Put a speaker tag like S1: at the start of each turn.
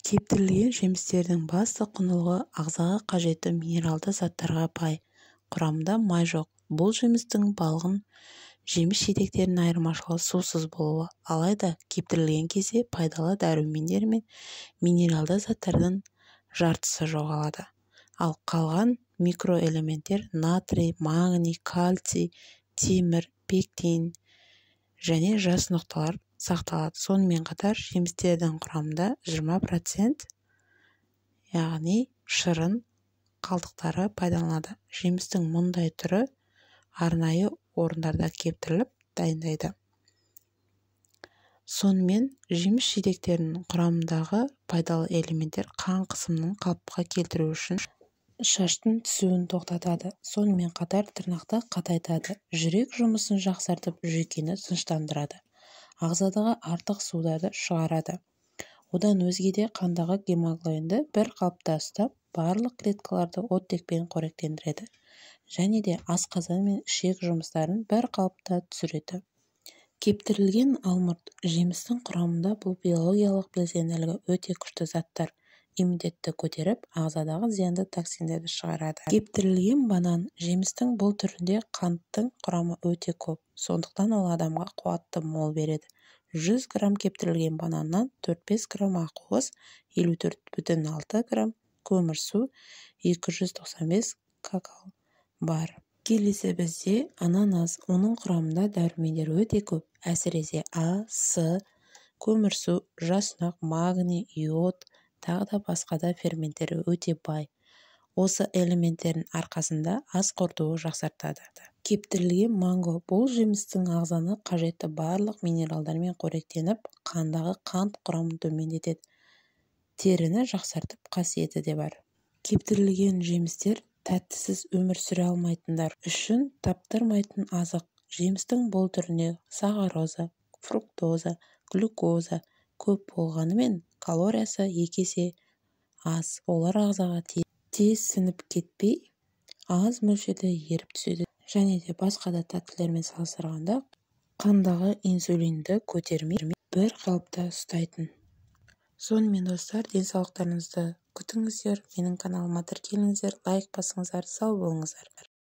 S1: Кептірілген жемістердің басты құндылығы ағзаға қажетті минералды заттарға бай. Құрамында май жоқ. Бұл жемістің балғын жеміс-жидектерінің айырмашылығы сусыз болуы. Алайда кептірілген кезде пайдалы дәрумендер мен минералды заттардың жартысы жоғалады. Ал қалған микроэлементтер натрий, магний, кальций, темір, пектин және жас нұқталар сақталады. Сонымен қатар жемістердің құрамында 20%, яғни шырын қалдықтары пайдаланылады. Жемістің мұндай түрі арнайы орындарда кептіріліп дайындайды. Сонымен жеміс-жидектерінің құрамындағы пайдалы элементтер қан қысымын қалыпқа келтіру үшін шаштың түсуін тоқтатады. Сонымен қатар тырнақты қатайтады. Жүрек жұмысын жақсартып, жүйкені тыныштандырады. Ағзадағы артық суларды шығарады. Одан өзге де қандағы гемоглобинді бір қалыпта ұстап, барлық клеткаларды оттекпен қоректендіреді. Және де асқазан мен ішек жұмыстарын бір қалыпта түсіреді. Кептірілген алмұрт жемістің құрамында бұл биологиялық белсенділігі өте күшті заттар иммунитетті көтеріп, ағзадағы зиянды токсиндерді шығарады. Кептірілген банан жемістің бұл түрінде қанттың құрамы өте көп, сондықтан ол адамға қуатты мол береді. 100 грамм кептірілген бананнан 4-5 грамм ақуыз, 54,6 грамм көмірсу, 295 какао бар. Келесі бізде ананас. Оның құрамында дәрумендер өте көп, әсіресе А, С, көмірсу, жасұнақ, магний, йод, тағы да басқа да ферменттері өте бай. Осы элементтердің арқасында ас қорытуды жақсартады. Кептірілген манго. Бұл жемістің ағзаны қажетті барлық минералдармен қоректеніп, қандағы қант құрамын төмендетеді. Теріні жақсартып қасиеті де бар. Кептірілген жемістер тәттісіз өмір сүре алмайтындар үшін таптырмайтын азық. Жемістің бұл түріне сахароза, фруктоза, глюкоза көп болғанымен калориясы 2 есе аз. Олар ағзаға тез сіңіп кетпей, аз мөлшерде еріп түседі. Және де басқа да тәттілермен салыстырғанда қандағы инсулинді көтермей бір қалыпта ұстайтын. Сонымен достар, денсаулықтарыңызды күтіңіздер. Менің каналыма тіркеліңіздер, лайк басыңыздар, сау болыңыздар.